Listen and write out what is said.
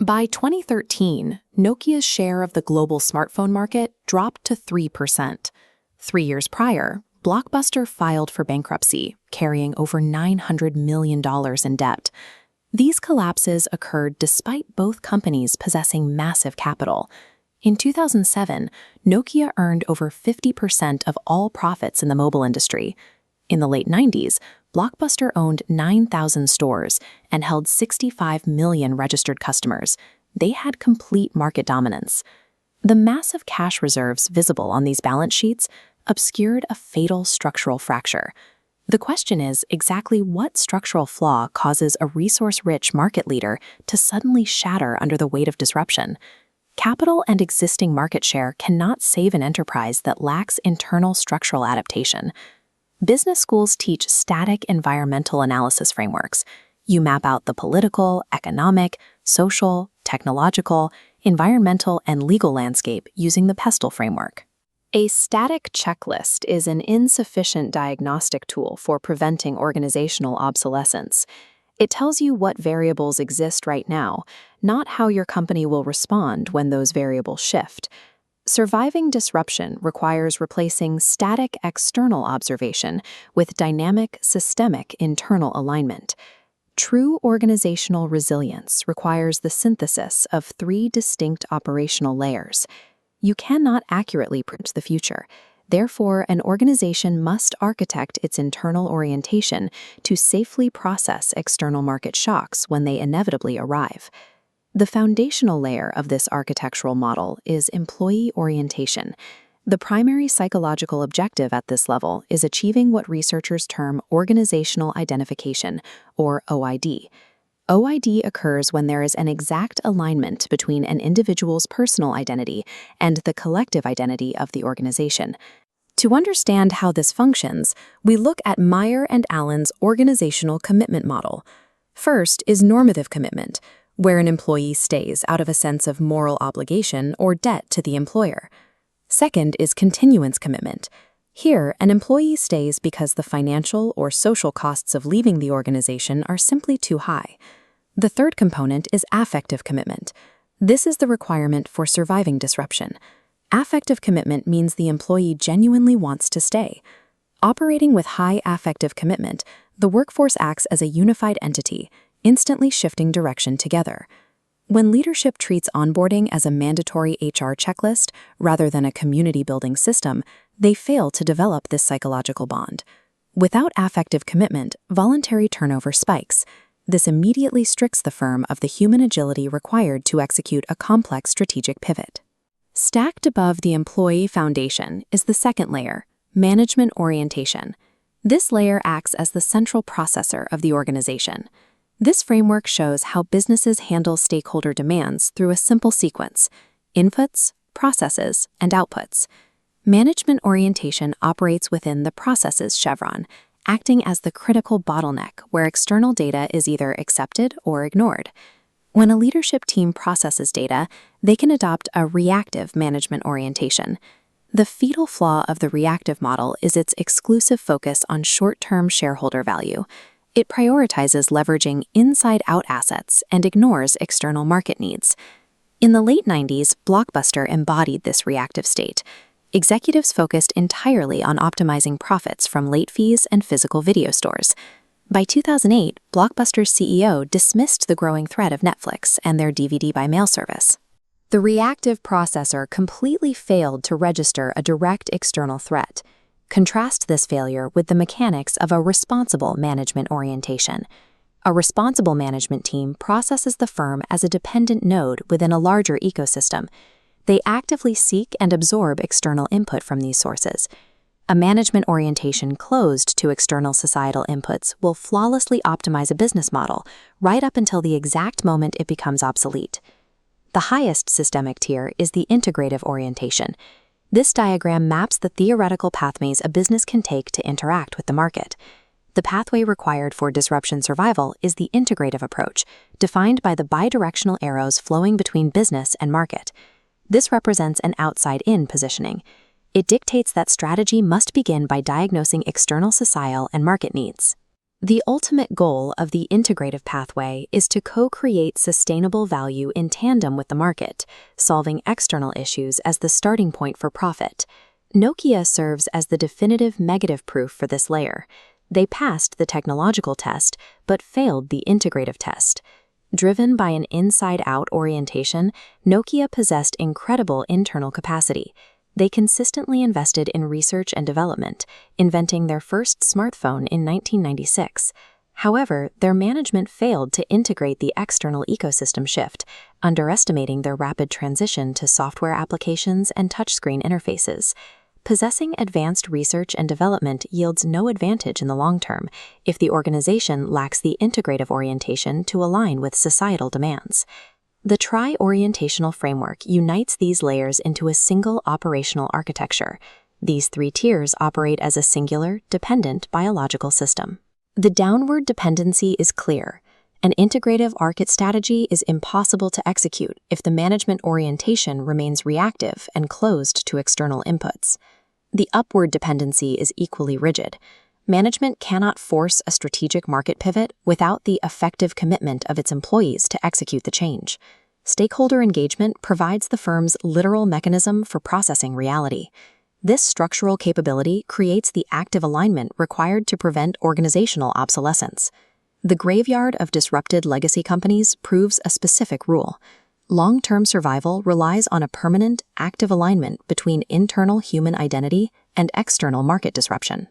By 2013, Nokia's share of the global smartphone market dropped to 3%. 3 years prior, Blockbuster filed for bankruptcy, carrying over $900 million in debt. These collapses occurred despite both companies possessing massive capital. In 2007, Nokia earned over 50% of all profits in the mobile industry. In the late 90s, Blockbuster owned 9,000 stores and held 65 million registered customers. They had complete market dominance. The massive cash reserves visible on these balance sheets obscured a fatal structural fracture. The question is exactly what structural flaw causes a resource-rich market leader to suddenly shatter under the weight of disruption. Capital and existing market share cannot save an enterprise that lacks internal structural adaptation. Business schools teach static environmental analysis frameworks. You map out the political, economic, social, technological, environmental, and legal landscape using the PESTLE framework. A static checklist is an insufficient diagnostic tool for preventing organizational obsolescence. It tells you what variables exist right now, not how your company will respond when those variables shift. Surviving disruption requires replacing static external observation with dynamic, systemic internal alignment. True organizational resilience requires the synthesis of 3 distinct operational layers. You cannot accurately predict the future. Therefore, an organization must architect its internal orientation to safely process external market shocks when they inevitably arrive. The foundational layer of this architectural model is employee orientation. The primary psychological objective at this level is achieving what researchers term organizational identification, or OID. OID occurs when there is an exact alignment between an individual's personal identity and the collective identity of the organization. To understand how this functions, we look at Meyer and Allen's organizational commitment model. First is normative commitment, where an employee stays out of a sense of moral obligation or debt to the employer. Second is continuance commitment. Here, an employee stays because the financial or social costs of leaving the organization are simply too high. The third component is affective commitment. This is the requirement for surviving disruption. Affective commitment means the employee genuinely wants to stay. Operating with high affective commitment, the workforce acts as a unified entity, instantly shifting direction together. When leadership treats onboarding as a mandatory HR checklist rather than a community-building system, they fail to develop this psychological bond. Without affective commitment, voluntary turnover spikes. This immediately strips the firm of the human agility required to execute a complex strategic pivot. Stacked above the employee foundation is the second layer, management orientation. This layer acts as the central processor of the organization. This framework shows how businesses handle stakeholder demands through a simple sequence: inputs, processes, and outputs. Management orientation operates within the processes chevron, acting as the critical bottleneck where external data is either accepted or ignored. When a leadership team processes data, they can adopt a reactive management orientation. The fatal flaw of the reactive model is its exclusive focus on short-term shareholder value. It prioritizes leveraging inside-out assets and ignores external market needs. In the late 90s, Blockbuster embodied this reactive state. Executives focused entirely on optimizing profits from late fees and physical video stores. By 2008, Blockbuster's CEO dismissed the growing threat of Netflix and their DVD by mail service. The reactive processor completely failed to register a direct external threat. Contrast this failure with the mechanics of a responsible management orientation. A responsible management team processes the firm as a dependent node within a larger ecosystem. They actively seek and absorb external input from these sources. A management orientation closed to external societal inputs will flawlessly optimize a business model right up until the exact moment it becomes obsolete. The highest systemic tier is the integrative orientation. This diagram maps the theoretical pathways a business can take to interact with the market. The pathway required for disruption survival is the integrative approach, defined by the bidirectional arrows flowing between business and market. This represents an outside-in positioning. It dictates that strategy must begin by diagnosing external societal and market needs. The ultimate goal of the integrative pathway is to co-create sustainable value in tandem with the market, solving external issues as the starting point for profit. Nokia serves as the definitive negative proof for this layer. They passed the technological test, but failed the integrative test. Driven by an inside-out orientation, Nokia possessed incredible internal capacity. They consistently invested in research and development, inventing their first smartphone in 1996. However, their management failed to integrate the external ecosystem shift, underestimating their rapid transition to software applications and touchscreen interfaces. Possessing advanced research and development yields no advantage in the long term if the organization lacks the integrative orientation to align with societal demands. The tri-orientational framework unites these layers into a single operational architecture. These three tiers operate as a singular, dependent biological system. The downward dependency is clear. An integrative market strategy is impossible to execute if the management orientation remains reactive and closed to external inputs. The upward dependency is equally rigid. Management cannot force a strategic market pivot without the effective commitment of its employees to execute the change. Stakeholder engagement provides the firm's literal mechanism for processing reality. This structural capability creates the active alignment required to prevent organizational obsolescence. The graveyard of disrupted legacy companies proves a specific rule. Long-term survival relies on a permanent, active alignment between internal human identity and external market disruption.